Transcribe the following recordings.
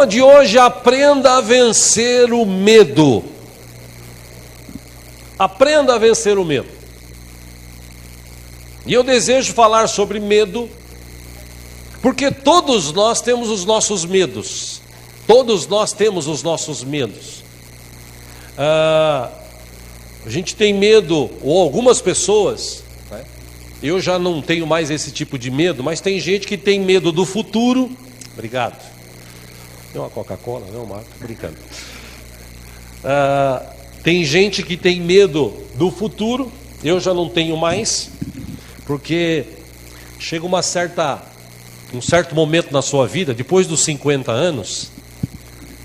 tema de hoje é aprenda a vencer o medo. Aprenda a vencer o medo. E eu desejo falar sobre medo, porque todos nós temos os nossos medos. Todos nós temos os nossos medos. A gente tem medo, ou algumas pessoas, né? Eu já não tenho mais esse tipo de medo, mas tem gente que tem medo do futuro. Obrigado. Tem uma Coca-Cola, não, Marco? Brincando. Tem gente que tem medo do futuro. Eu já não tenho mais, porque chega um certo momento na sua vida, depois dos 50 anos,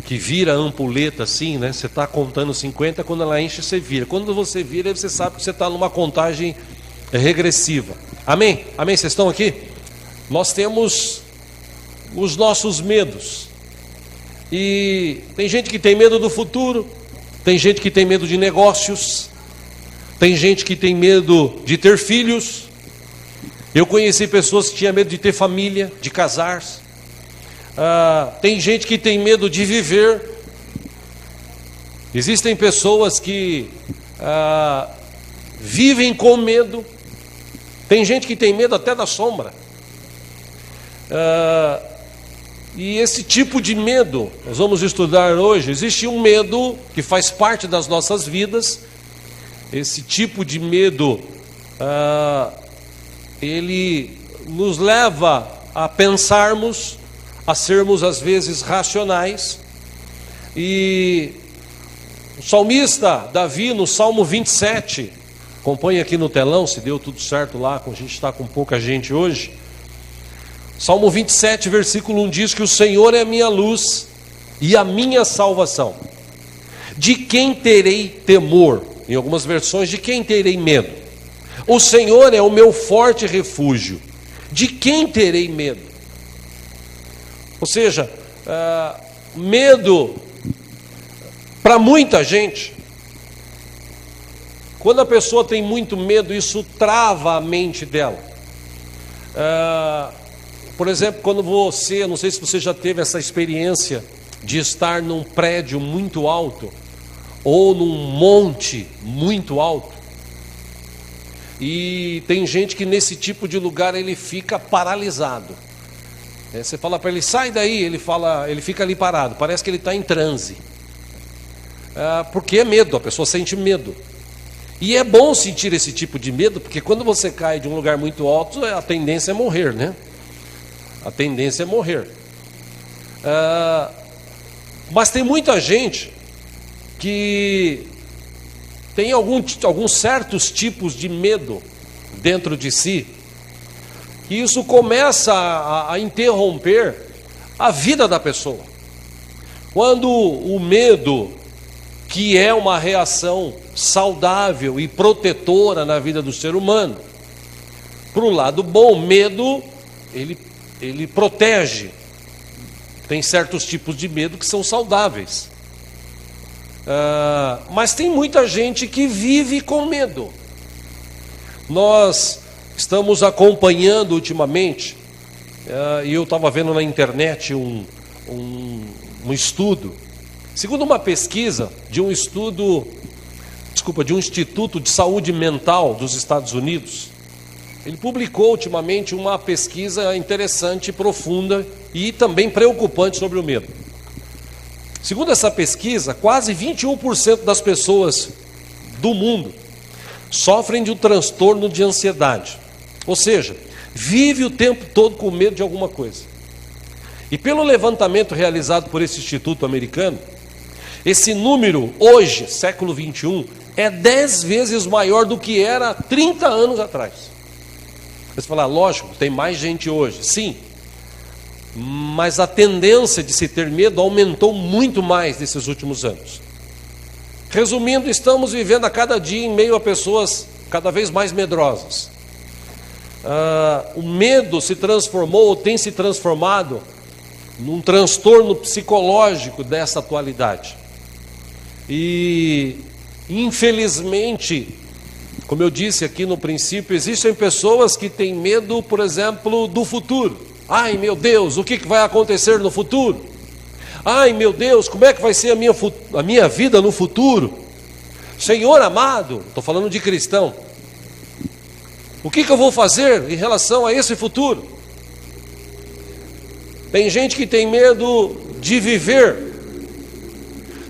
que vira a ampulheta assim, né? Você está contando 50, quando ela enche, você vira. Quando você vira, você sabe que você está numa contagem regressiva. Amém? Amém? Vocês estão aqui? Nós temos os nossos medos. E tem gente que tem medo do futuro, tem gente que tem medo de negócios, tem gente que tem medo de ter filhos. Eu conheci pessoas que tinham medo de ter família, de casar-se. Tem gente que tem medo de viver. Existem pessoas que vivem com medo. Tem gente que tem medo até da sombra. E esse tipo de medo, nós vamos estudar hoje. Existe um medo que faz parte das nossas vidas. Esse tipo de medo, ele nos leva a pensarmos, a sermos às vezes racionais. E o salmista Davi, no Salmo 27, acompanhe aqui no telão, se deu tudo certo lá, a gente está com pouca gente hoje. Salmo 27, versículo 1 diz que o Senhor é a minha luz e a minha salvação. De quem terei temor? Em algumas versões, de quem terei medo? O Senhor é o meu forte refúgio. De quem terei medo? Ou seja, medo, para muita gente, quando a pessoa tem muito medo, isso trava a mente dela. Por exemplo, quando você, não sei se você já teve essa experiência de estar num prédio muito alto, ou num monte muito alto, e tem gente que nesse tipo de lugar ele fica paralisado. Você fala para ele, sai daí, ele fica ali parado, parece que ele está em transe. Porque é medo, a pessoa sente medo. E é bom sentir esse tipo de medo, porque quando você cai de um lugar muito alto, a tendência é morrer, né? A tendência é morrer. Mas tem muita gente que tem alguns certos tipos de medo dentro de si, e isso começa a interromper a vida da pessoa. Quando o medo, que é uma reação saudável e protetora na vida do ser humano, para o lado bom, o medo, ele protege. Tem certos tipos de medo que são saudáveis. Mas tem muita gente que vive com medo. Nós estamos acompanhando ultimamente, e eu estava vendo na internet um estudo, segundo uma pesquisa de um Instituto de Saúde Mental dos Estados Unidos. Ele publicou ultimamente uma pesquisa interessante, profunda e também preocupante sobre o medo. Segundo essa pesquisa, quase 21% das pessoas do mundo sofrem de um transtorno de ansiedade. Ou seja, vive o tempo todo com medo de alguma coisa. E pelo levantamento realizado por esse instituto americano, esse número hoje, século 21, é 10 vezes maior do que era 30 anos atrás. Você fala, lógico, tem mais gente hoje. Sim, mas a tendência de se ter medo aumentou muito mais nesses últimos anos. Resumindo, estamos vivendo a cada dia em meio a pessoas cada vez mais medrosas. O medo se transformou, ou tem se transformado, num transtorno psicológico dessa atualidade. E, infelizmente, como eu disse aqui no princípio, existem pessoas que têm medo, por exemplo, do futuro. Ai, meu Deus, o que vai acontecer no futuro? Ai meu Deus, como é que vai ser a minha vida no futuro? Senhor amado, estou falando de cristão, o que eu vou fazer em relação a esse futuro? Tem gente que tem medo de viver.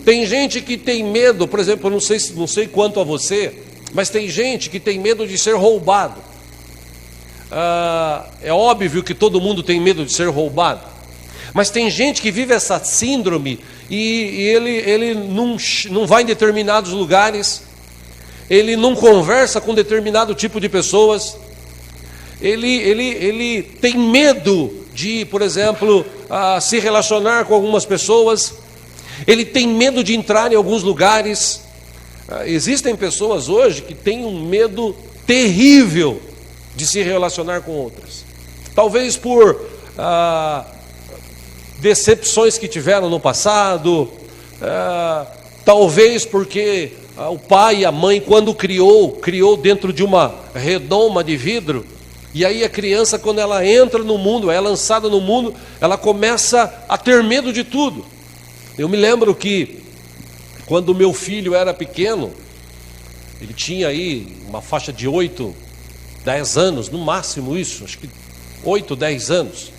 Tem gente que tem medo, por exemplo, eu não sei quanto a você, mas tem gente que tem medo de ser roubado. É óbvio que todo mundo tem medo de ser roubado, mas tem gente que vive essa síndrome e ele não vai em determinados lugares, ele não conversa com determinado tipo de pessoas, ele tem medo de, por exemplo, se relacionar com algumas pessoas, ele tem medo de entrar em alguns lugares. Existem pessoas hoje que têm um medo terrível de se relacionar com outras, talvez por decepções que tiveram no passado, talvez porque o pai e a mãe, quando criou dentro de uma redoma de vidro, e aí a criança, quando ela entra no mundo, é lançada no mundo, ela começa a ter medo de tudo. Eu me lembro que quando meu filho era pequeno, ele tinha aí uma faixa de 8, 10 anos, no máximo isso, acho que 8, 10 anos.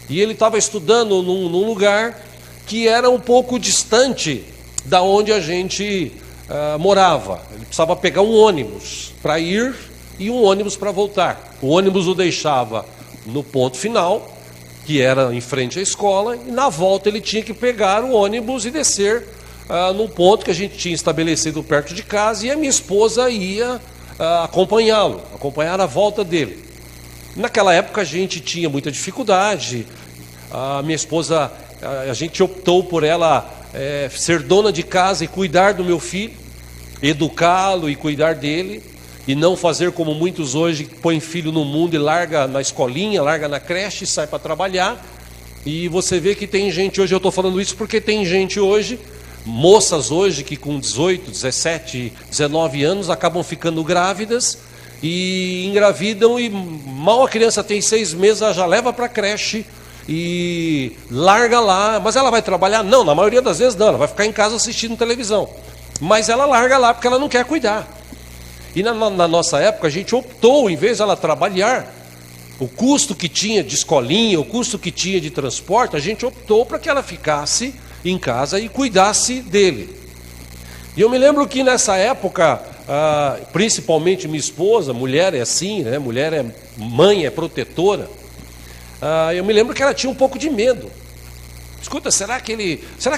E ele estava estudando num lugar que era um pouco distante da onde a gente morava. Ele precisava pegar um ônibus para ir e um ônibus para voltar. O ônibus o deixava no ponto final, que era em frente à escola, e na volta ele tinha que pegar o ônibus e descer num ponto que a gente tinha estabelecido perto de casa, e a minha esposa ia acompanhar a volta dele. Naquela época a gente tinha muita dificuldade, a minha esposa, a gente optou por ela ser dona de casa e cuidar do meu filho, educá-lo e cuidar dele, e não fazer como muitos hoje, que põem filho no mundo e larga na escolinha, larga na creche e sai para trabalhar. E você vê que tem gente hoje, eu estou falando isso porque tem gente hoje, moças hoje que com 18, 17, 19 anos acabam ficando grávidas e engravidam, e mal a criança tem 6 meses, ela já leva para a creche e larga lá. Mas ela vai trabalhar? Não, na maioria das vezes não, ela vai ficar em casa assistindo televisão, mas ela larga lá porque ela não quer cuidar. E na nossa época a gente optou, em vez de ela trabalhar, o custo que tinha de escolinha, o custo que tinha de transporte, a gente optou para que ela ficasse em casa e cuidasse dele. E eu me lembro que nessa época, principalmente minha esposa, mulher é assim, né? Mulher é mãe, é protetora. Eu me lembro que ela tinha um pouco de medo. Escuta, será que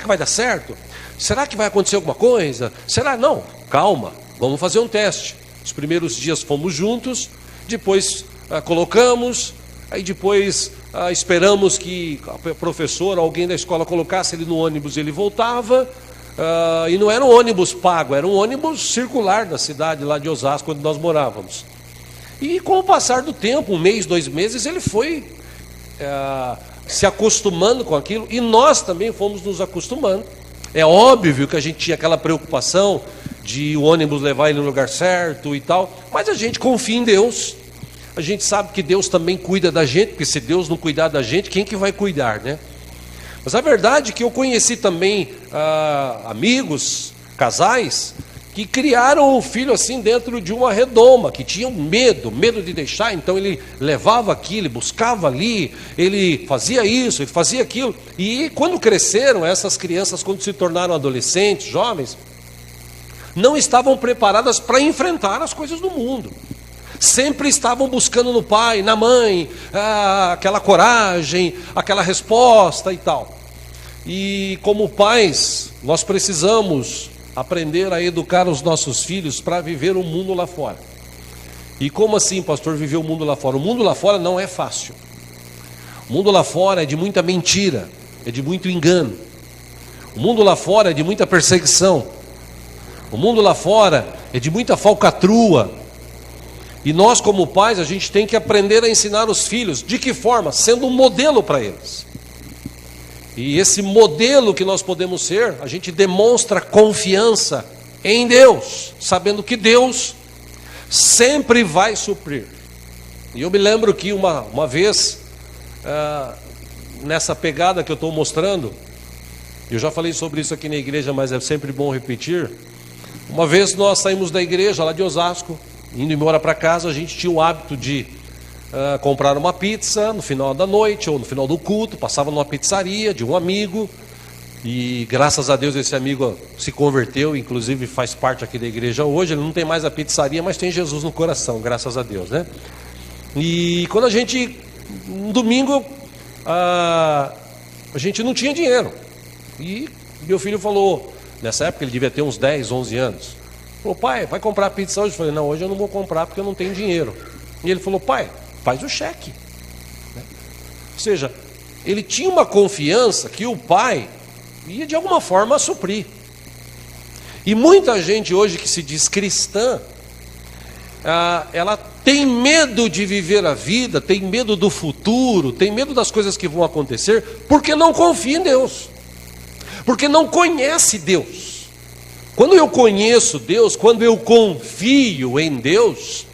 vai dar certo? Será que vai acontecer alguma coisa? Será? Não, calma, vamos fazer um teste. Os primeiros dias fomos juntos, depois colocamos, aí depois esperamos que a professora, alguém da escola colocasse ele no ônibus, ele voltava, e não era um ônibus pago, era um ônibus circular da cidade lá de Osasco, onde nós morávamos. E com o passar do tempo, 1 mês, 2 meses, ele foi se acostumando com aquilo, e nós também fomos nos acostumando. É óbvio que a gente tinha aquela preocupação de o ônibus levar ele no lugar certo e tal, mas a gente confia em Deus. A gente sabe que Deus também cuida da gente, porque se Deus não cuidar da gente, quem que vai cuidar, né? Mas a verdade é que eu conheci também amigos, casais, que criaram o filho assim dentro de uma redoma, que tinham medo de deixar, então ele levava aquilo, ele buscava ali, ele fazia isso, ele fazia aquilo. E quando cresceram, essas crianças, quando se tornaram adolescentes, jovens, não estavam preparadas para enfrentar as coisas do mundo. Sempre estavam buscando no pai, na mãe, aquela coragem, aquela resposta e tal. E como pais, nós precisamos aprender a educar os nossos filhos para viver o mundo lá fora. E como assim, pastor, viver o mundo lá fora? O mundo lá fora não é fácil. O mundo lá fora é de muita mentira, é de muito engano. O mundo lá fora é de muita perseguição. O mundo lá fora é de muita falcatrua. E nós, como pais, a gente tem que aprender a ensinar os filhos. De que forma? Sendo um modelo para eles. E esse modelo que nós podemos ser, a gente demonstra confiança em Deus, sabendo que Deus sempre vai suprir. E eu me lembro que uma vez, nessa pegada que eu estou mostrando, Eu já falei sobre isso aqui na igreja, mas é sempre bom repetir. Uma vez nós saímos da igreja lá de Osasco, indo embora para casa, a gente tinha o hábito de comprar uma pizza no final da noite ou no final do culto, passava numa pizzaria de um amigo, e graças a Deus esse amigo se converteu, inclusive faz parte aqui da igreja hoje. Ele não tem mais a pizzaria, mas tem Jesus no coração, graças a Deus, né? E quando um domingo, a gente não tinha dinheiro, e meu filho falou, nessa época ele devia ter uns 10, 11 anos, falou: pai, vai comprar pizza hoje? Eu falei: não, hoje eu não vou comprar porque eu não tenho dinheiro. E ele falou: pai, faz o cheque. Ou seja, ele tinha uma confiança que o pai ia de alguma forma suprir. E muita gente hoje que se diz cristã, ela tem medo de viver a vida, tem medo do futuro, tem medo das coisas que vão acontecer, porque não confia em Deus, porque não conhece Deus. Quando eu conheço Deus, quando eu confio em Deus,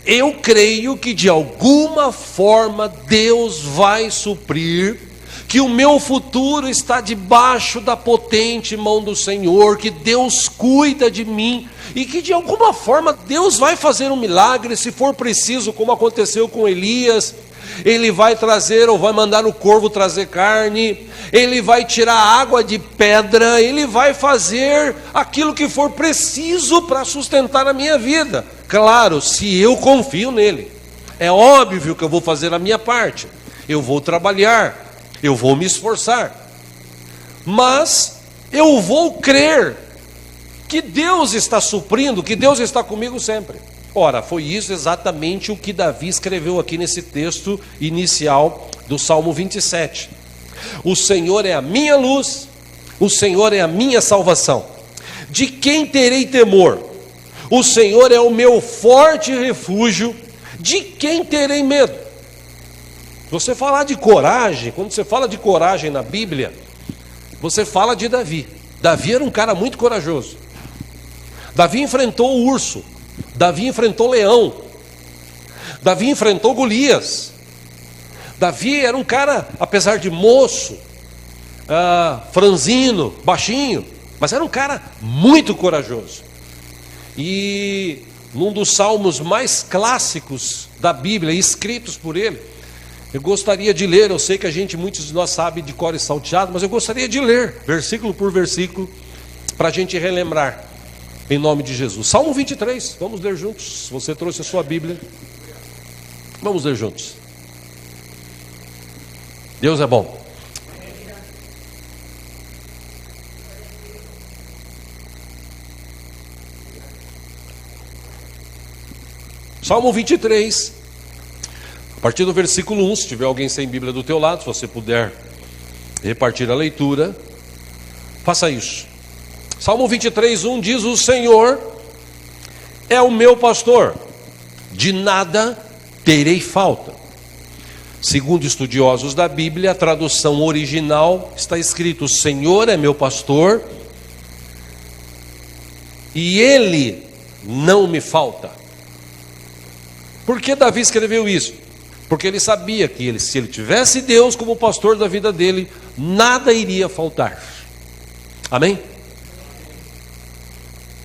eu creio que de alguma forma Deus vai suprir, que o meu futuro está debaixo da potente mão do Senhor, que Deus cuida de mim, e que de alguma forma Deus vai fazer um milagre, se for preciso, como aconteceu com Elias. Ele vai trazer, ou vai mandar o corvo trazer carne, ele vai tirar água de pedra, ele vai fazer aquilo que for preciso para sustentar a minha vida. Claro, se eu confio nele. É óbvio que eu vou fazer a minha parte, eu vou trabalhar, eu vou me esforçar, mas eu vou crer que Deus está suprindo, que Deus está comigo sempre. Ora, foi isso exatamente o que Davi escreveu aqui nesse texto inicial do Salmo 27. O Senhor é a minha luz, o Senhor é a minha salvação. De quem terei temor? O Senhor é o meu forte refúgio, de quem terei medo? Você falar de coragem, quando você fala de coragem na Bíblia, você fala de Davi. Davi era um cara muito corajoso. Davi enfrentou o urso, Davi enfrentou o leão, Davi enfrentou Golias. Davi era um cara, apesar de moço, franzino, baixinho, mas era um cara muito corajoso. E num dos salmos mais clássicos da Bíblia, escritos por ele, eu gostaria de ler, eu sei que muitos de nós sabem de cor e salteado, mas eu gostaria de ler, versículo por versículo, para a gente relembrar, em nome de Jesus. Salmo 23, vamos ler juntos. Se você trouxe a sua Bíblia, vamos ler juntos. Deus é bom. Salmo 23, a partir do versículo 1, se tiver alguém sem Bíblia do teu lado, se você puder repartir a leitura, faça isso. Salmo 23, 1 diz: o Senhor é o meu pastor, de nada terei falta. Segundo estudiosos da Bíblia, a tradução original está escrito: o Senhor é meu pastor e Ele não me falta. Por que Davi escreveu isso? Porque ele sabia que se ele tivesse Deus como pastor da vida dele, nada iria faltar. Amém?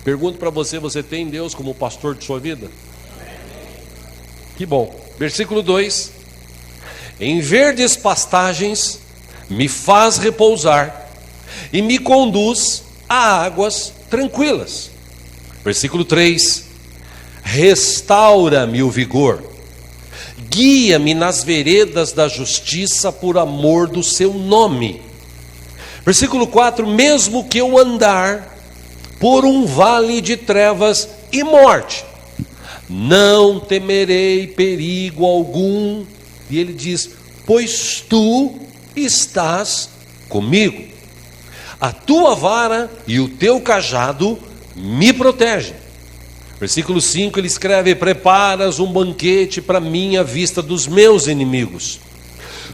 Pergunto para você: você tem Deus como pastor de sua vida? Que bom. Versículo 2: em verdes pastagens me faz repousar e me conduz a águas tranquilas. Versículo 3: restaura-me o vigor, guia-me nas veredas da justiça por amor do seu nome. Versículo 4: mesmo que eu andar por um vale de trevas e morte, não temerei perigo algum. E ele diz: pois tu estás comigo, a tua vara e o teu cajado me protegem. Versículo 5, ele escreve: preparas um banquete para mim à vista dos meus inimigos.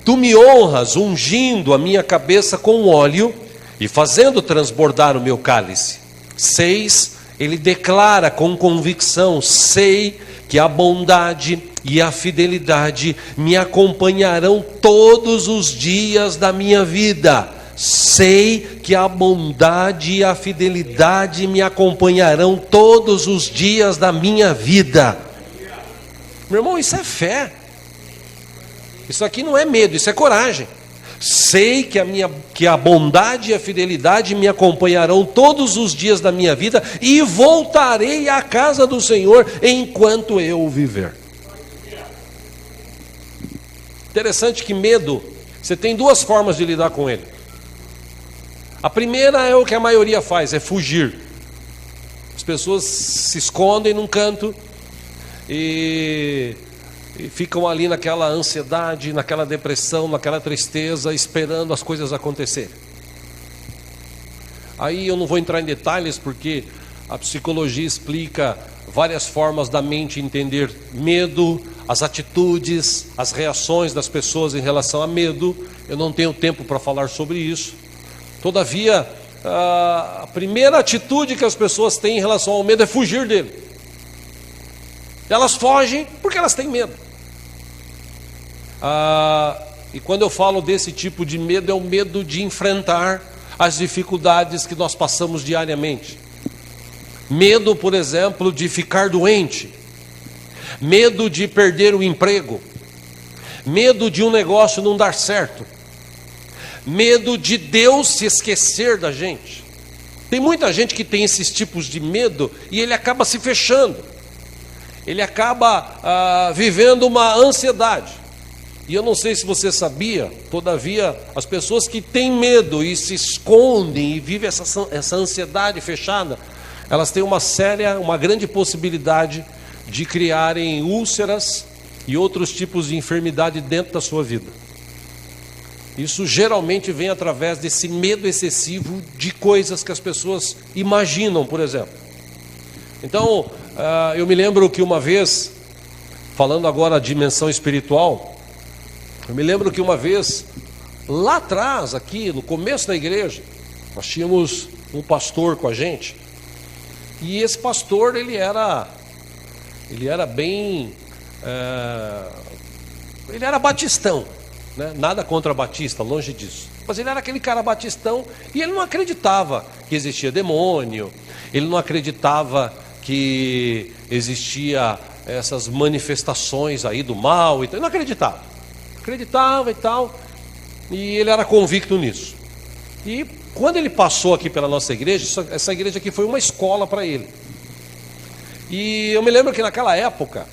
Tu me honras ungindo a minha cabeça com óleo e fazendo transbordar o meu cálice. 6, ele declara com convicção: sei que a bondade e a fidelidade me acompanharão todos os dias da minha vida. sei que a bondade e a fidelidade me acompanharão todos os dias da minha vida. Meu irmão, isso é fé. Isso aqui não é medo, isso é coragem. Sei que a bondade e a fidelidade me acompanharão todos os dias da minha vida e voltarei à casa do Senhor enquanto eu viver. Interessante que medo, você tem duas formas de lidar com ele. A primeira é o que a maioria faz, é fugir. As pessoas se escondem num canto e ficam ali naquela ansiedade, naquela depressão, naquela tristeza, esperando as coisas acontecerem. Aí eu não vou entrar em detalhes, porque a psicologia explica várias formas da mente entender medo, as atitudes, as reações das pessoas em relação a medo. Eu não tenho tempo para falar sobre isso. Todavia, a primeira atitude que as pessoas têm em relação ao medo é fugir dele. Elas fogem porque elas têm medo. E quando eu falo desse tipo de medo, é o medo de enfrentar as dificuldades que nós passamos diariamente. Medo, por exemplo, de ficar doente. Medo de perder o emprego. Medo de um negócio não dar certo. Medo de Deus se esquecer da gente. Tem muita gente que tem esses tipos de medo e ele acaba se fechando. Ele acaba vivendo uma ansiedade. E eu não sei se você sabia, todavia, as pessoas que têm medo e se escondem e vivem essa ansiedade fechada, elas têm uma grande possibilidade de criarem úlceras e outros tipos de enfermidade dentro da sua vida. Isso geralmente vem através desse medo excessivo de coisas que as pessoas imaginam, por exemplo. Então, eu me lembro que uma vez, falando agora de dimensão espiritual, eu me lembro que uma vez, lá atrás, aqui no começo da igreja, nós tínhamos um pastor com a gente, e esse pastor, ele era bem, ele era batistão, né? Nada contra batista, longe disso, mas ele era aquele cara batistão, e ele não acreditava que existia demônio, ele não acreditava que existia essas manifestações aí do mal, então ele não acreditava e tal, e ele era convicto nisso. E quando ele passou aqui pela nossa igreja, essa igreja aqui foi uma escola para ele. E eu me lembro que naquela época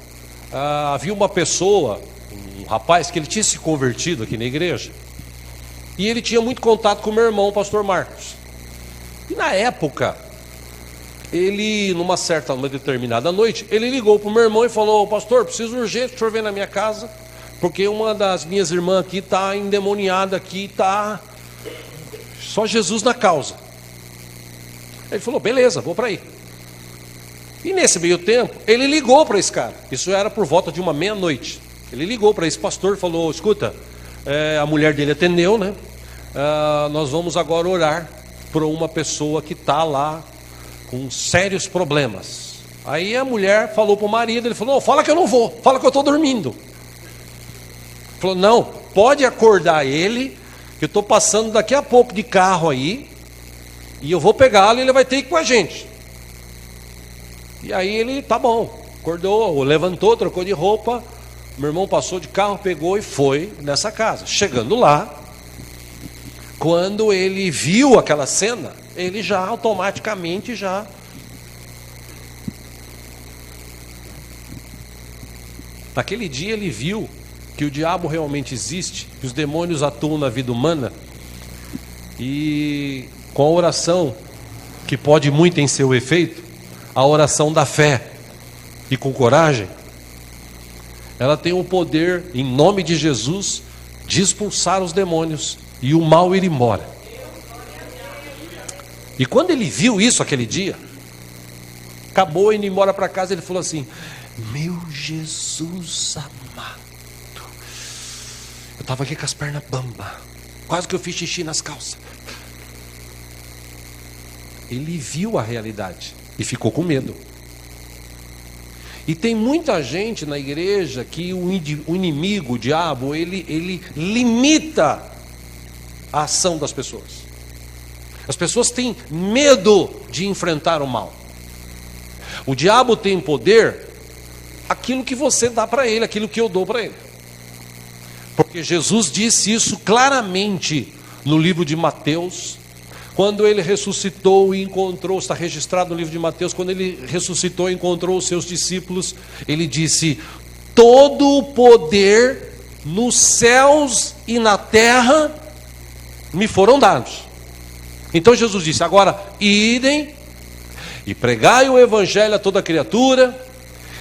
havia uma pessoa, um rapaz, que ele tinha se convertido aqui na igreja, e ele tinha muito contato com o meu irmão, o pastor Marcos. E na época, ele, numa determinada noite, ele ligou para o meu irmão e falou: pastor, preciso urgente, o senhor vem na minha casa, porque uma das minhas irmãs aqui está endemoniada aqui, está só Jesus na causa. Ele falou: beleza, vou para aí. E nesse meio tempo, ele ligou para esse cara. Isso era por volta de uma meia-noite. Ele ligou para esse pastor e falou: escuta, a mulher dele atendeu, né? Nós vamos agora orar por uma pessoa que está lá com sérios problemas. Aí a mulher falou para o marido, ele falou: fala que eu não vou, fala que eu estou dormindo. Falou: não, pode acordar ele, que eu estou passando daqui a pouco de carro aí, e eu vou pegá-lo e ele vai ter que ir com a gente. E aí ele, tá bom, acordou, levantou, trocou de roupa, meu irmão passou de carro, pegou e foi nessa casa. Chegando lá, quando ele viu aquela cena, ele já automaticamente naquele dia ele viu que o diabo realmente existe, que os demônios atuam na vida humana, e com a oração, que pode muito em seu efeito, a oração da fé e com coragem, ela tem o poder, em nome de Jesus, de expulsar os demônios e o mal ir embora. E quando ele viu isso aquele dia, acabou indo embora para casa, ele falou assim: meu Jesus amado, eu estava aqui com as pernas bamba, quase que eu fiz xixi nas calças. Ele viu a realidade e ficou com medo. E tem muita gente na igreja que o inimigo, o diabo, ele limita a ação das pessoas. As pessoas têm medo de enfrentar o mal. O diabo tem poder aquilo que você dá para ele, aquilo que eu dou para ele. Porque Jesus disse isso claramente no livro de Mateus, quando ele ressuscitou e encontrou, está registrado no livro de Mateus, quando ele ressuscitou e encontrou os seus discípulos, ele disse: todo o poder nos céus e na terra me foram dados. Então Jesus disse: agora idem e pregai o evangelho a toda criatura,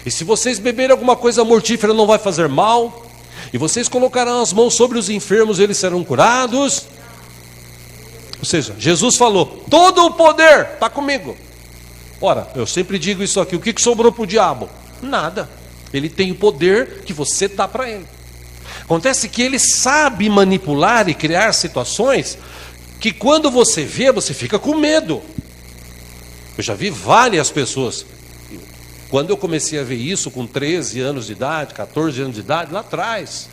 e se vocês beberem alguma coisa mortífera não vai fazer mal, e vocês colocarão as mãos sobre os enfermos, eles serão curados. Ou seja, Jesus falou: todo o poder está comigo. Ora, eu sempre digo isso aqui, o que sobrou para o diabo? Nada. Ele tem o poder que você dá para ele. Acontece que ele sabe manipular e criar situações que quando você vê, você fica com medo. Eu já vi várias pessoas. Quando eu comecei a ver isso com 13 anos de idade, 14 anos de idade, lá atrás,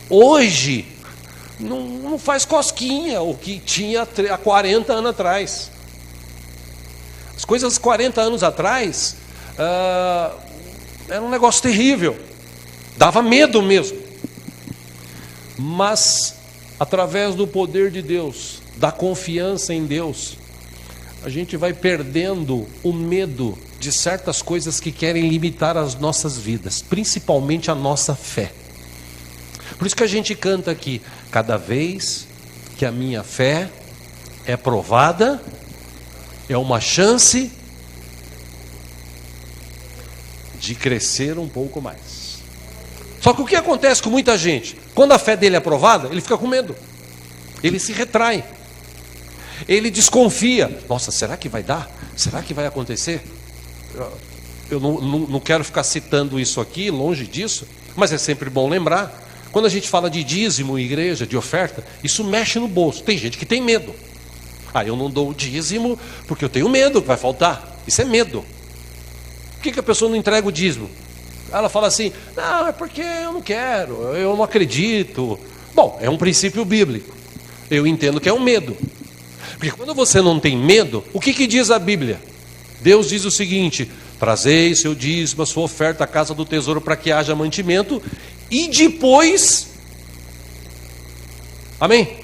hoje não faz cosquinha o que tinha há 40 anos atrás. As coisas 40 anos atrás era um negócio terrível, dava medo mesmo. Mas através do poder de Deus, da confiança em Deus, a gente vai perdendo o medo de certas coisas que querem limitar as nossas vidas, principalmente a nossa fé. Por isso que a gente canta aqui: cada vez que a minha fé é provada, é uma chance de crescer um pouco mais. Só que o que acontece com muita gente? Quando a fé dele é provada, ele fica com medo, ele se retrai, ele desconfia. Nossa, será que vai dar? Será que vai acontecer? Eu não quero ficar citando isso aqui, longe disso, mas é sempre bom lembrar. Quando a gente fala de dízimo, igreja, de oferta, isso mexe no bolso. Tem gente que tem medo. Eu não dou o dízimo porque eu tenho medo que vai faltar. Isso é medo. Por que a pessoa não entrega o dízimo? Ela fala assim: não, é porque eu não quero, eu não acredito. Bom, é um princípio bíblico. Eu entendo que é um medo. Porque quando você não tem medo, o que diz a Bíblia? Deus diz o seguinte: trazei seu dízimo, a sua oferta à casa do tesouro, para que haja mantimento. E depois, amém?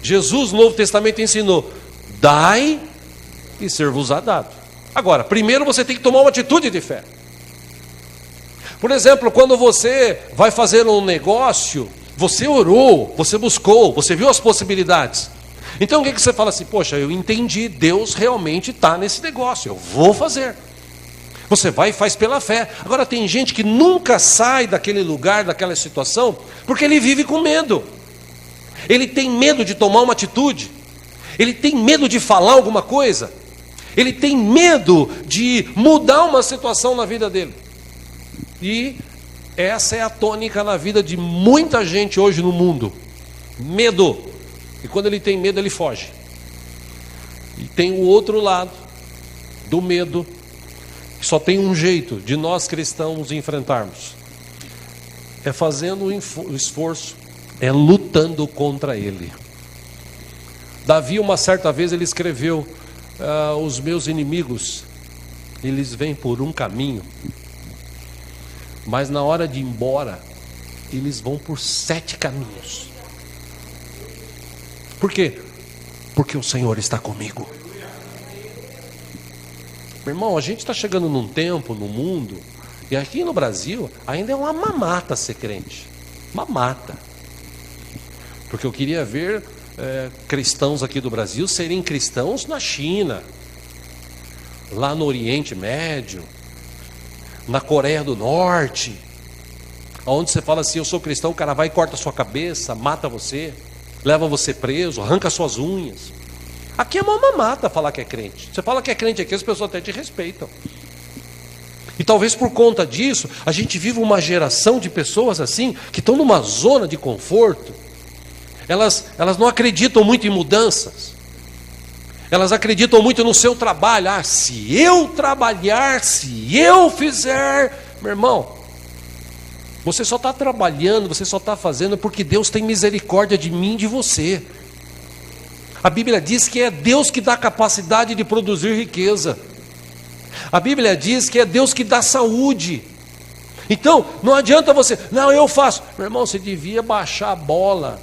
Jesus no Novo Testamento ensinou: dai e ser-vos-á dado. Agora, primeiro você tem que tomar uma atitude de fé. Por exemplo, quando você vai fazer um negócio, você orou, você buscou, você viu as possibilidades. Então o que você fala assim? Poxa, eu entendi, Deus realmente está nesse negócio, eu vou fazer. Você vai e faz pela fé. Agora tem gente que nunca sai daquele lugar, daquela situação, porque ele vive com medo. Ele tem medo de tomar uma atitude. Ele tem medo de falar alguma coisa. Ele tem medo de mudar uma situação na vida dele. E essa é a tônica na vida de muita gente hoje no mundo. Medo. E quando ele tem medo, ele foge. E tem o outro lado do medo, que só tem um jeito de nós cristãos enfrentarmos: é fazendo o esforço, é lutando contra ele. Davi, uma certa vez, ele escreveu: os meus inimigos, eles vêm por um caminho, mas na hora de ir embora, eles vão por 7 caminhos. Por quê? Porque o Senhor está comigo. Meu irmão, a gente está chegando num tempo, no mundo, e aqui no Brasil, ainda é uma mamata ser crente. Mamata. Porque eu queria ver cristãos aqui do Brasil serem cristãos na China, lá no Oriente Médio, na Coreia do Norte, onde você fala assim: eu sou cristão, o cara vai e corta a sua cabeça, mata você, leva você preso, arranca suas unhas. Aqui é uma mamata falar que é crente. Você fala que é crente aqui, as pessoas até te respeitam. E talvez por conta disso, a gente vive uma geração de pessoas assim, que estão numa zona de conforto. Elas não acreditam muito em mudanças. Elas acreditam muito no seu trabalho. Se eu trabalhar, se eu fizer... Meu irmão, Você só está trabalhando, você só está fazendo porque Deus tem misericórdia de mim e de você. A Bíblia diz que é Deus que dá capacidade de produzir riqueza. A Bíblia diz que é Deus que dá saúde. Então, não adianta você, não, eu faço. Meu irmão, você devia baixar a bola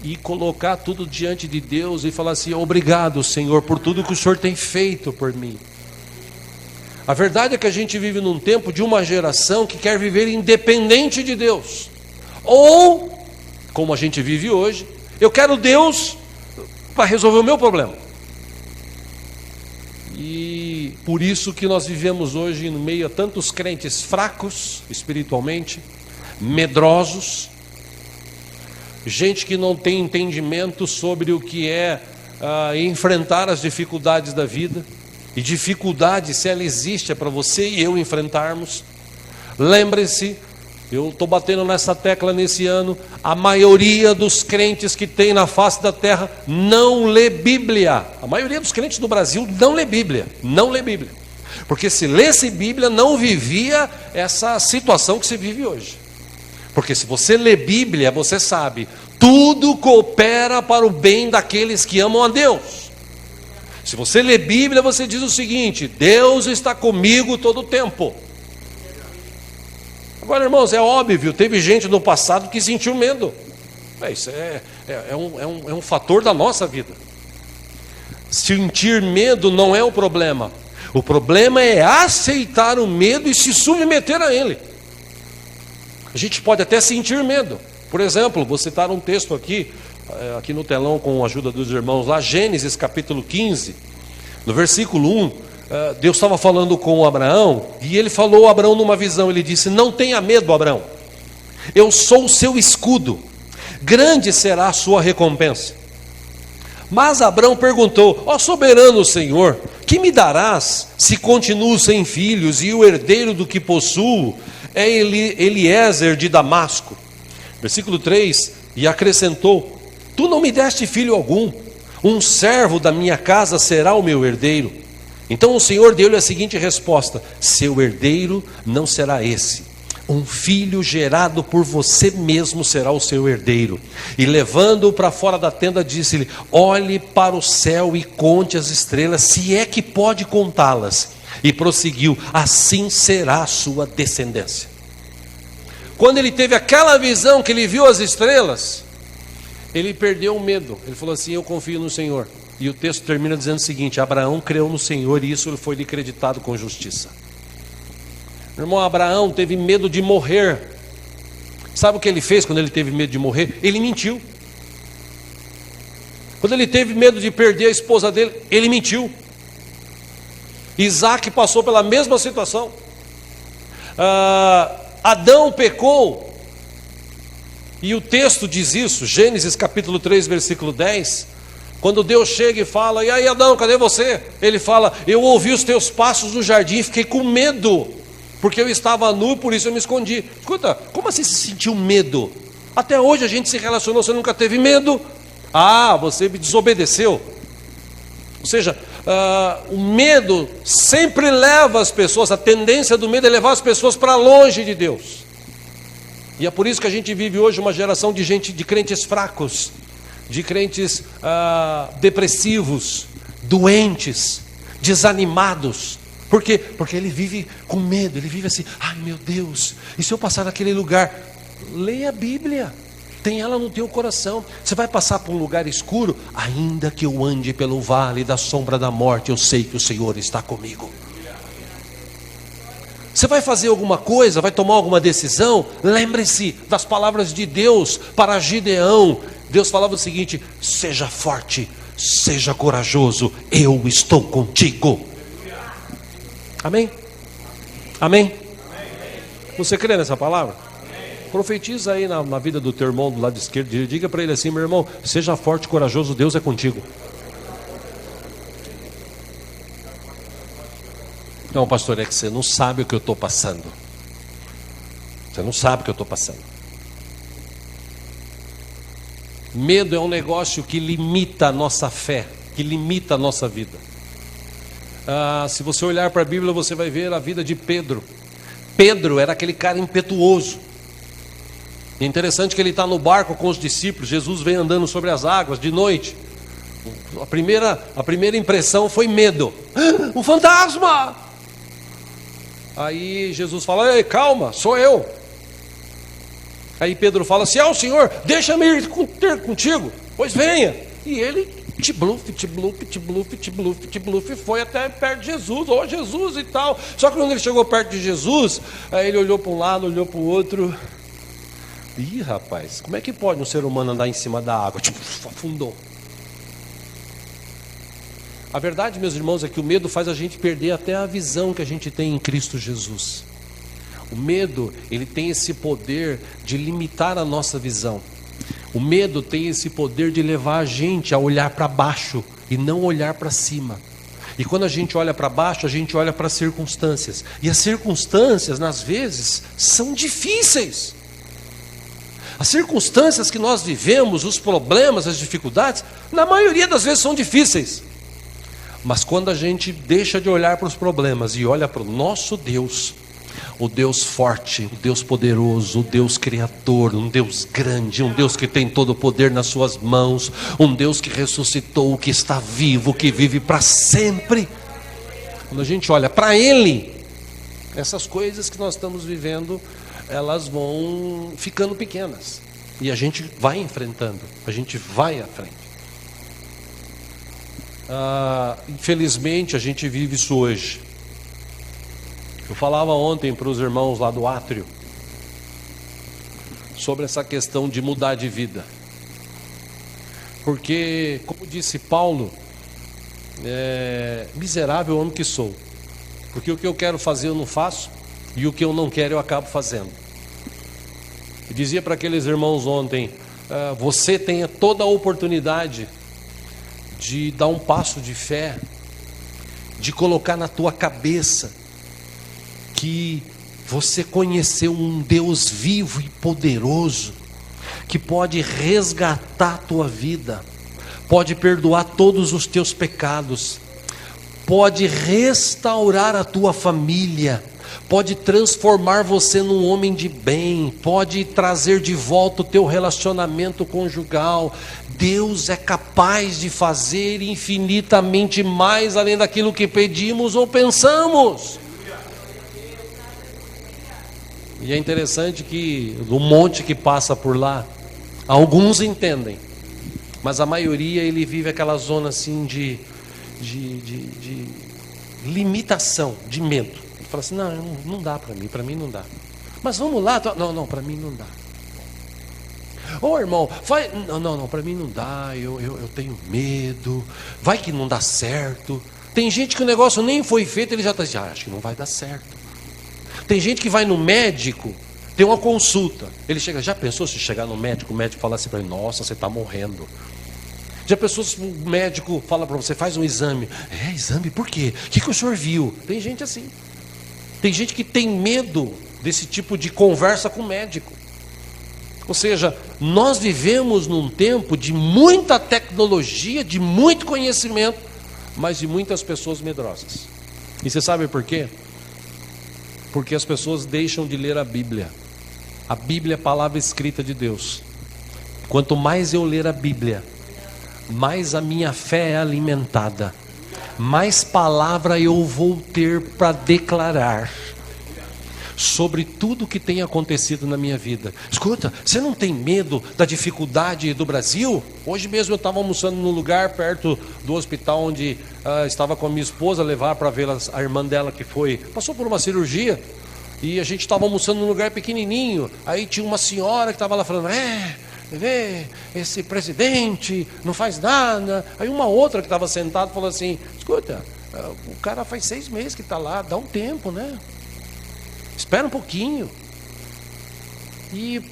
e colocar tudo diante de Deus e falar assim: obrigado, Senhor, por tudo que o Senhor tem feito por mim. A verdade é que a gente vive num tempo de uma geração que quer viver independente de Deus. Ou, como a gente vive hoje, eu quero Deus para resolver o meu problema. E por isso que nós vivemos hoje no meio a tantos crentes fracos espiritualmente, medrosos, gente que não tem entendimento sobre o que é enfrentar as dificuldades da vida. E dificuldade, se ela existe, é para você e eu enfrentarmos. Lembre-se, eu estou batendo nessa tecla nesse ano, a maioria dos crentes que tem na face da terra não lê Bíblia. A maioria dos crentes do Brasil não lê Bíblia, não lê Bíblia. Porque se lesse Bíblia, não vivia essa situação que se vive hoje. Porque se você lê Bíblia, você sabe, tudo coopera para o bem daqueles que amam a Deus. Se você lê Bíblia, você diz o seguinte: Deus está comigo todo o tempo. Agora, irmãos, é óbvio, teve gente no passado que sentiu medo. Isso é um fator da nossa vida. Sentir medo não é o problema. O problema é aceitar o medo e se submeter a ele. A gente pode até sentir medo. Por exemplo, vou citar um texto aqui no telão com a ajuda dos irmãos lá, Gênesis capítulo 15, no versículo 1, Deus estava falando com Abraão, e ele falou a Abraão numa visão, ele disse: não tenha medo, Abraão, eu sou o seu escudo, grande será a sua recompensa. Mas Abraão perguntou: ó soberano Senhor, que me darás se continuo sem filhos, e o herdeiro do que possuo é Eliezer de Damasco? Versículo 3, e acrescentou: tu não me deste filho algum, um servo da minha casa será o meu herdeiro. Então o Senhor deu-lhe a seguinte resposta: seu herdeiro não será esse, um filho gerado por você mesmo será o seu herdeiro. E levando-o para fora da tenda, disse-lhe: olhe para o céu e conte as estrelas, se é que pode contá-las. E prosseguiu: assim será a sua descendência. Quando ele teve aquela visão, que ele viu as estrelas, ele perdeu o medo. Ele falou assim: eu confio no Senhor. E o texto termina dizendo o seguinte: Abraão creu no Senhor e isso foi lhe creditado com justiça. Meu irmão, Abraão teve medo de morrer. Sabe o que ele fez quando ele teve medo de morrer? Ele mentiu. Quando ele teve medo de perder a esposa dele, ele mentiu. Isaac passou pela mesma situação. Adão pecou. E o texto diz isso, Gênesis capítulo 3, versículo 10. Quando Deus chega e fala: e aí Adão, cadê você? Ele fala: eu ouvi os teus passos no jardim e fiquei com medo, porque eu estava nu, por isso eu me escondi. Escuta, como assim se sentiu medo? Até hoje a gente se relacionou, você nunca teve medo? Você me desobedeceu. Ou seja, o medo sempre leva as pessoas, a tendência do medo é levar as pessoas para longe de Deus. E é por isso que a gente vive hoje uma geração de crentes fracos, de crentes depressivos, doentes, desanimados. Por quê? Porque ele vive com medo, ele vive assim: ai meu Deus, e se eu passar naquele lugar? Leia a Bíblia, tem ela no teu coração. Você vai passar por um lugar escuro, ainda que eu ande pelo vale da sombra da morte, eu sei que o Senhor está comigo. Você vai fazer alguma coisa, vai tomar alguma decisão, lembre-se das palavras de Deus para Gideão. Deus falava o seguinte: seja forte, seja corajoso, eu estou contigo. Amém? Amém? Você crê nessa palavra? Profetiza aí na vida do teu irmão do lado esquerdo, diga para ele assim: meu irmão, seja forte, corajoso, Deus é contigo. Não, pastor, é que você não sabe o que eu estou passando. Você não sabe o que eu estou passando. Medo é um negócio que limita a nossa fé, que limita a nossa vida. Se você olhar para a Bíblia, você vai ver a vida de Pedro. Pedro era aquele cara impetuoso. É interessante que ele está no barco com os discípulos, Jesus vem andando sobre as águas de noite. A primeira impressão foi medo. Um fantasma! Aí Jesus fala: ei, calma, sou eu. Aí Pedro fala: se é o Senhor, deixa-me ir ter contigo, pois venha. E ele, tiblufe, foi até perto de Jesus, ô Jesus e tal. Só que quando ele chegou perto de Jesus, aí ele olhou para um lado, olhou para o outro. Ih, rapaz, como é que pode um ser humano andar em cima da água? Afundou. A verdade, meus irmãos, é que o medo faz a gente perder até a visão que a gente tem em Cristo Jesus. O medo, ele tem esse poder de limitar a nossa visão. O medo tem esse poder de levar a gente a olhar para baixo e não olhar para cima. E quando a gente olha para baixo, a gente olha para as circunstâncias. E as circunstâncias, às vezes, são difíceis. As circunstâncias que nós vivemos, os problemas, as dificuldades, na maioria das vezes são difíceis. Mas quando a gente deixa de olhar para os problemas e olha para o nosso Deus, o Deus forte, o Deus poderoso, o Deus criador, um Deus grande, um Deus que tem todo o poder nas suas mãos, um Deus que ressuscitou, que está vivo, que vive para sempre. Quando a gente olha para Ele, essas coisas que nós estamos vivendo, elas vão ficando pequenas. E a gente vai enfrentando, a gente vai à frente. Infelizmente a gente vive isso hoje. Eu falava ontem para os irmãos lá do Átrio sobre essa questão de mudar de vida, porque, como disse Paulo, miserável homem que sou, porque o que eu quero fazer eu não faço, e o que eu não quero eu acabo fazendo. Eu dizia para aqueles irmãos ontem: você tenha toda a oportunidade de dar um passo de fé, de colocar na tua cabeça que você conheceu um Deus vivo e poderoso, que pode resgatar a tua vida, pode perdoar todos os teus pecados, pode restaurar a tua família, pode transformar você num homem de bem, pode trazer de volta o teu relacionamento conjugal. Deus é capaz de fazer infinitamente mais além daquilo que pedimos ou pensamos. E é interessante que do monte que passa por lá, alguns entendem, mas a maioria ele vive aquela zona assim de limitação, de medo. Ele fala assim: não dá para mim não dá. Mas vamos lá, não, para mim não dá. Ô irmão, não, para mim não dá, eu tenho medo, vai que não dá certo. Tem gente que o negócio nem foi feito, ele já está dizendo: acho que não vai dar certo. Tem gente que vai no médico, tem uma consulta, ele chega, já pensou se chegar no médico, o médico falar assim para ele: nossa, você está morrendo. Já pensou se o médico fala para você: faz um exame. Exame por quê? O que o senhor viu? Tem gente assim. Tem gente que tem medo desse tipo de conversa com o médico. Ou seja, nós vivemos num tempo de muita tecnologia, de muito conhecimento, mas de muitas pessoas medrosas. E você sabe por quê? Porque as pessoas deixam de ler a Bíblia. A Bíblia é a palavra escrita de Deus. Quanto mais eu ler a Bíblia, mais a minha fé é alimentada, mais palavra eu vou ter para declarar sobre tudo que tem acontecido na minha vida. Escuta, você não tem medo da dificuldade do Brasil? Hoje mesmo eu estava almoçando num lugar perto do hospital onde estava com a minha esposa, levar para ver a irmã dela que passou por uma cirurgia, e a gente estava almoçando num lugar pequenininho. Aí tinha uma senhora que estava lá falando: vê, esse presidente não faz nada. Aí uma outra que estava sentada falou assim: escuta, o cara faz 6 meses que está lá, dá um tempo, né? Espera um pouquinho. E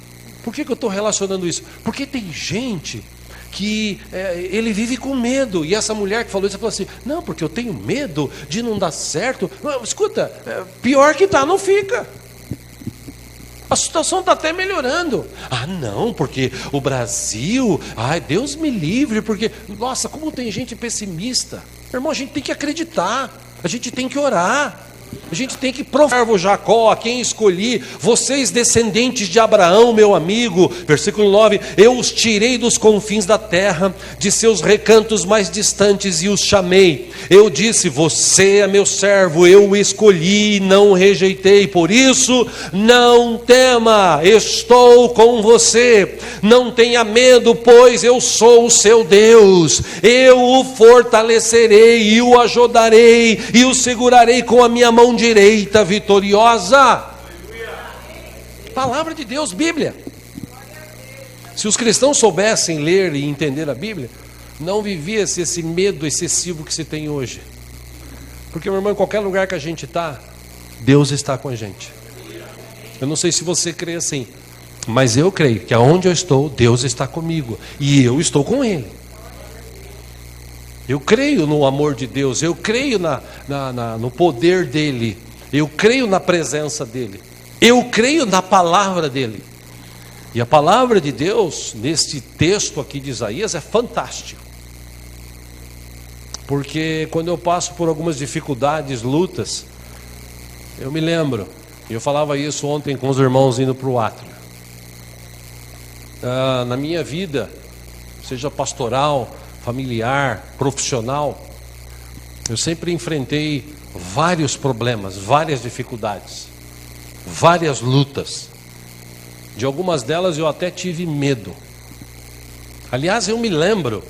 por que eu estou relacionando isso? Porque tem gente que ele vive com medo. E essa mulher que falou isso, falou assim: não, porque eu tenho medo de não dar certo. Não, escuta, pior que tá, não fica. A situação está até melhorando. Não, porque o Brasil, Deus me livre, porque, nossa, como tem gente pessimista. Irmão, a gente tem que acreditar, a gente tem que orar. A gente tem que provar Jacó, a quem escolhi, vocês descendentes de Abraão, meu amigo. Versículo 9: eu os tirei dos confins da terra, de seus recantos mais distantes, e os chamei. Eu disse: você é meu servo, eu o escolhi e não o rejeitei. Por isso, não tema, estou com você. Não tenha medo, pois eu sou o seu Deus. Eu o fortalecerei e o ajudarei e o segurarei com a minha mão direita vitoriosa. Palavra de Deus, Bíblia. Se os cristãos soubessem ler e entender a Bíblia, não vivia-se esse medo excessivo que se tem hoje. Porque, meu irmão, em qualquer lugar que a gente está, Deus está com a gente. Eu não sei se você crê assim, mas eu creio que aonde eu estou, Deus está comigo e eu estou com Ele. Eu creio no amor de Deus, eu creio no poder dEle, eu creio na presença dEle, eu creio na palavra dEle. E a palavra de Deus, neste texto aqui de Isaías, é fantástico. Porque quando eu passo por algumas dificuldades, lutas, eu me lembro, eu falava isso ontem com os irmãos indo para o átrio. Na minha vida, seja pastoral, familiar, profissional, eu sempre enfrentei vários problemas, várias dificuldades, várias lutas. De algumas delas eu até tive medo. Aliás, eu me lembro,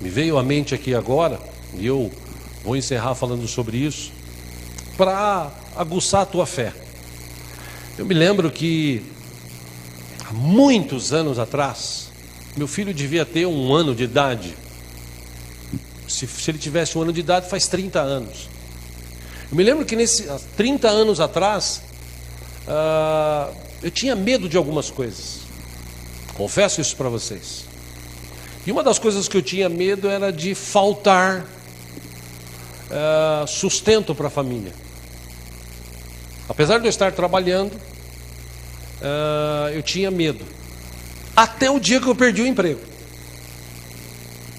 me veio à mente aqui agora, e eu vou encerrar falando sobre isso, para aguçar a tua fé. Eu me lembro que há muitos anos atrás, meu filho devia ter 1 ano de idade. Se ele tivesse 1 ano de idade, faz 30 anos. Eu me lembro que nesses 30 anos atrás, eu tinha medo de algumas coisas. Confesso isso para vocês. E uma das coisas que eu tinha medo era de faltar sustento para a família. Apesar de eu estar trabalhando, eu tinha medo. Até o dia que eu perdi o emprego.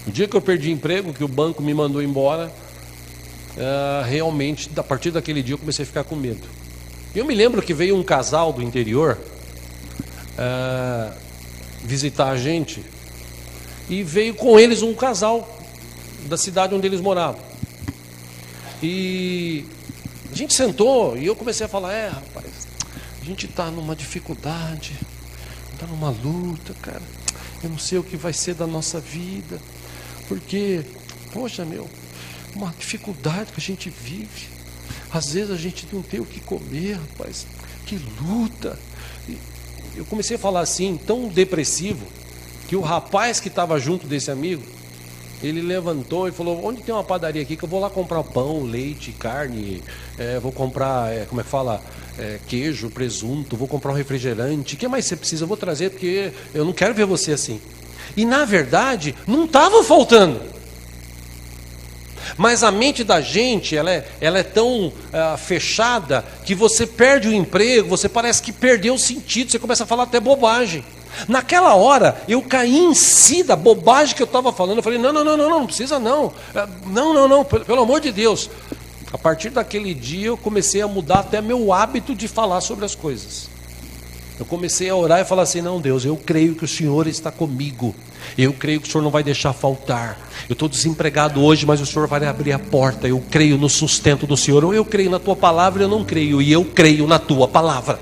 O dia que eu perdi o emprego, que o banco me mandou embora, realmente, a partir daquele dia eu comecei a ficar com medo. Eu me lembro que veio um casal do interior visitar a gente, e veio com eles um casal da cidade onde eles moravam. E a gente sentou e eu comecei a falar: rapaz, a gente está numa dificuldade, está numa luta, cara. Eu não sei o que vai ser da nossa vida, porque, poxa, uma dificuldade que a gente vive. Às vezes a gente não tem o que comer, rapaz. Que luta. E eu comecei a falar assim, tão depressivo, que o rapaz que estava junto desse amigo, ele levantou e falou: onde tem uma padaria aqui que eu vou lá comprar pão, leite, carne, vou comprar, queijo, presunto, vou comprar um refrigerante. O que mais você precisa? Eu vou trazer, porque eu não quero ver você assim. E na verdade, não estava faltando. Mas a mente da gente, ela é tão fechada, que você perde o emprego, você parece que perdeu o sentido, você começa a falar até bobagem. Naquela hora, eu caí em si da bobagem que eu estava falando. Eu falei: não precisa não. Não, pelo amor de Deus. A partir daquele dia, eu comecei a mudar até meu hábito de falar sobre as coisas. Eu comecei a orar e falar assim: não, Deus, eu creio que o Senhor está comigo. Eu creio que o Senhor não vai deixar faltar. Eu estou desempregado hoje, mas o Senhor vai abrir a porta. Eu creio no sustento do Senhor. Ou eu creio na tua palavra, eu não creio. E eu creio na tua palavra.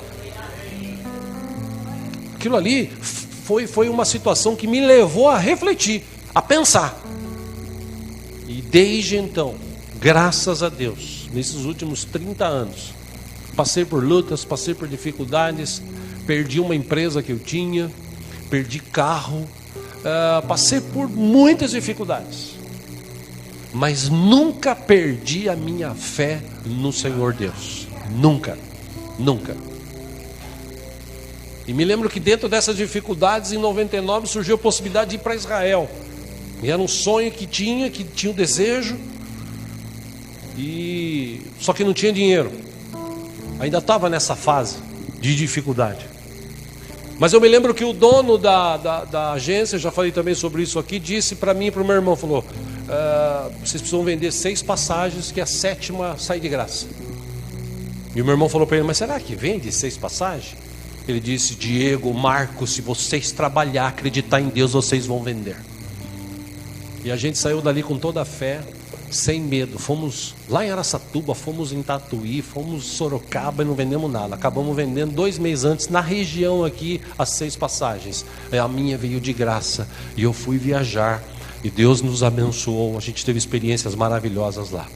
Aquilo ali foi uma situação que me levou a refletir, a pensar. E desde então, graças a Deus, nesses últimos 30 anos, passei por lutas, passei por dificuldades, perdi uma empresa que eu tinha, perdi carro, passei por muitas dificuldades, mas nunca perdi a minha fé no Senhor Deus. Nunca. E me lembro que dentro dessas dificuldades, em 99, surgiu a possibilidade de ir para Israel. E era um sonho que tinha um desejo, só que não tinha dinheiro. Ainda estava nessa fase de dificuldade. Mas eu me lembro que o dono da agência, já falei também sobre isso aqui, disse para mim e para o meu irmão, falou: vocês precisam vender 6 passagens, que a 7ª sai de graça. E o meu irmão falou para ele, mas será que vende 6 passagens? Ele disse, Diego, Marcos, se vocês trabalhar, acreditar em Deus, vocês vão vender. E a gente saiu dali com toda a fé, sem medo. Fomos lá em Araçatuba, fomos em Tatuí, fomos em Sorocaba e não vendemos nada. Acabamos vendendo 2 meses antes, na região aqui, as 6 passagens. A minha veio de graça e eu fui viajar. E Deus nos abençoou, a gente teve experiências maravilhosas lá.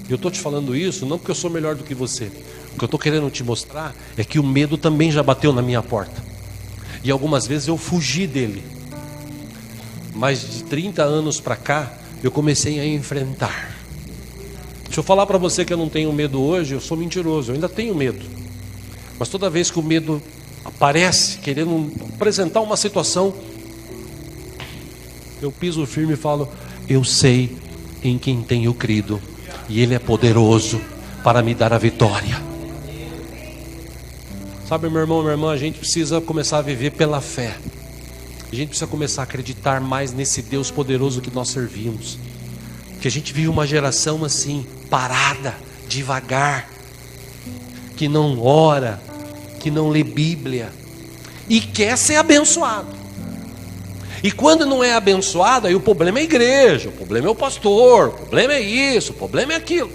Eu estou te falando isso não porque eu sou melhor do que você. O que eu estou querendo te mostrar é que o medo também já bateu na minha porta. E algumas vezes eu fugi dele. Mas de 30 anos para cá, eu comecei a enfrentar. Se eu falar para você que eu não tenho medo hoje, eu sou mentiroso, eu ainda tenho medo. Mas toda vez que o medo aparece, querendo apresentar uma situação, eu piso firme e falo, eu sei em quem tenho crido, e Ele é poderoso para me dar a vitória. Sabe, meu irmão, minha irmã, a gente precisa começar a viver pela fé. A gente precisa começar a acreditar mais nesse Deus poderoso que nós servimos. Que a gente vive uma geração assim, parada, devagar, que não ora, que não lê Bíblia e quer ser abençoado. E quando não é abençoado, aí o problema é a igreja, o problema é o pastor, o problema é isso, o problema é aquilo.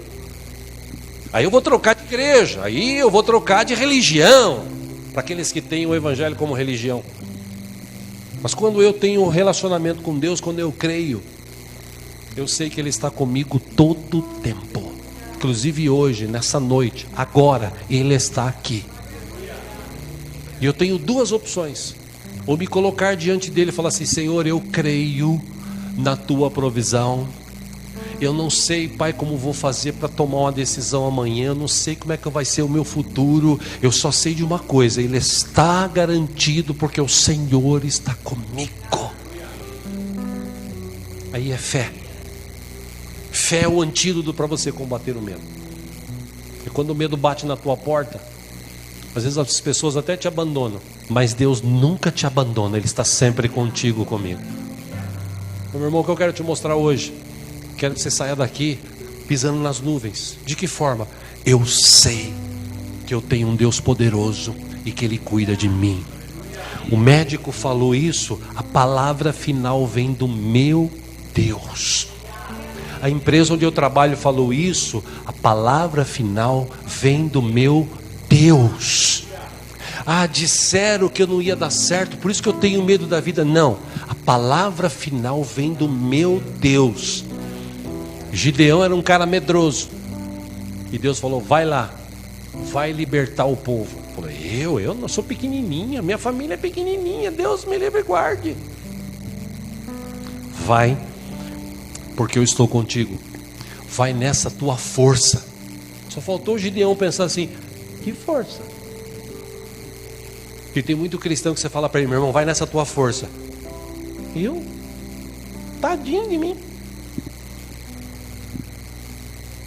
Aí eu vou trocar de igreja, aí eu vou trocar de religião, para aqueles que têm o evangelho como religião. Mas quando eu tenho um relacionamento com Deus, quando eu creio, eu sei que Ele está comigo todo o tempo. Inclusive hoje, nessa noite, agora, Ele está aqui. E eu tenho 2 opções. Ou me colocar diante dele e falar assim, Senhor, eu creio na Tua provisão. Eu não sei, Pai, como vou fazer para tomar uma decisão amanhã. Eu não sei como é que vai ser o meu futuro. Eu só sei de uma coisa, Ele está garantido porque o Senhor está comigo. Aí é fé. Fé é o antídoto para você combater o medo. E quando o medo bate na tua porta, às vezes as pessoas até te abandonam, mas Deus nunca te abandona, Ele está sempre contigo, comigo. Meu irmão, o que eu quero te mostrar hoje, quero que você saia daqui pisando nas nuvens. De que forma? Eu sei que eu tenho um Deus poderoso e que Ele cuida de mim. O médico falou isso, a palavra final vem do meu Deus. A empresa onde eu trabalho falou isso, a palavra final vem do meu Deus. Ah, disseram que eu não ia dar certo, por isso que eu tenho medo da vida. Não, a palavra final vem do meu Deus. Gideão era um cara medroso, e Deus falou, vai lá, vai libertar o povo. Eu não sou pequenininha, minha família é pequenininha, Deus me livre e guarde. Vai, porque eu estou contigo. Vai nessa tua força. Só faltou o Gideão pensar assim, que força? Porque tem muito cristão que você fala para ele, meu irmão, vai nessa tua força. Eu? Tadinho de mim.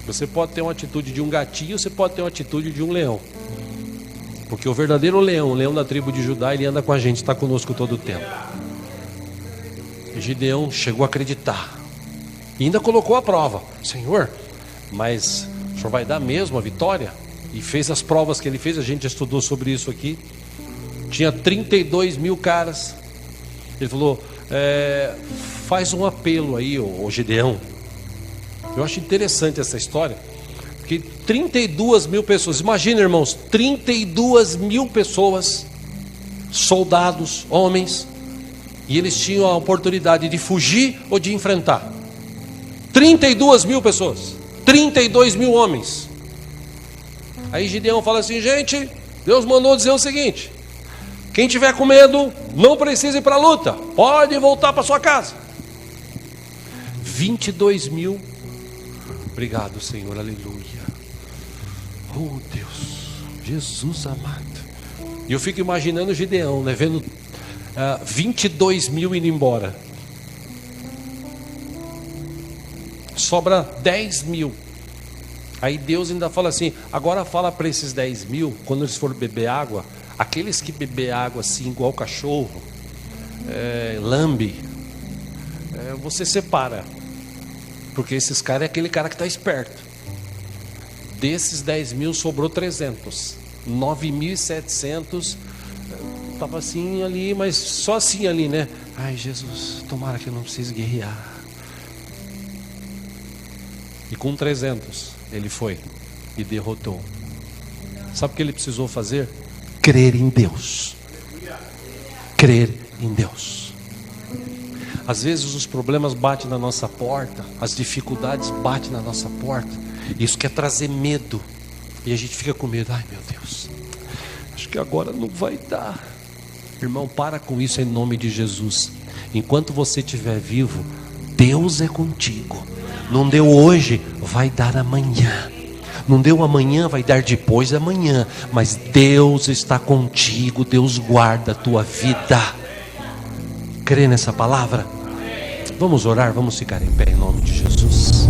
Você pode ter uma atitude de um gatinho, você pode ter uma atitude de um leão. Porque o verdadeiro leão, o leão da tribo de Judá, ele anda com a gente, está conosco todo o tempo. E Gideão chegou a acreditar. E ainda colocou a prova. Senhor, mas o senhor vai dar mesmo a vitória? E fez as provas que ele fez, a gente estudou sobre isso aqui. Tinha 32 mil caras. Ele falou, faz um apelo aí, ô Gideão. Eu acho interessante essa história, porque 32 mil pessoas, imagina, irmãos, 32 mil pessoas, soldados, homens, e eles tinham a oportunidade de fugir ou de enfrentar. 32 mil pessoas, 32 mil homens. Aí Gideão fala assim, gente, Deus mandou dizer o seguinte, quem tiver com medo, não precisa ir para a luta, pode voltar para sua casa. 22 mil. Obrigado, Senhor, aleluia. Oh Deus, Jesus amado. E eu fico imaginando Gideão, né, vendo 22 mil indo embora. Sobra 10 mil. Aí Deus ainda fala assim, agora fala para esses 10 mil, quando eles forem beber água, aqueles que beber água assim, igual cachorro, lambe, você separa. Porque esses caras é aquele cara que está esperto. Desses 10 mil sobrou 300. 9.700 estava assim ali, mas só assim ali, né? Ai, Jesus, tomara que eu não precise guerrear. E com 300 ele foi e derrotou. Sabe o que ele precisou fazer? Crer em Deus. Crer em Deus. Às vezes os problemas batem na nossa porta, as dificuldades batem na nossa porta. Isso quer trazer medo. E a gente fica com medo. Ai, meu Deus, acho que agora não vai dar. Irmão, para com isso em nome de Jesus. Enquanto você estiver vivo, Deus é contigo. Não deu hoje, vai dar amanhã. Não deu amanhã, vai dar depois da manhã. Mas Deus está contigo. Deus guarda a tua vida. Crê nessa palavra? Vamos orar, vamos ficar em pé em nome de Jesus.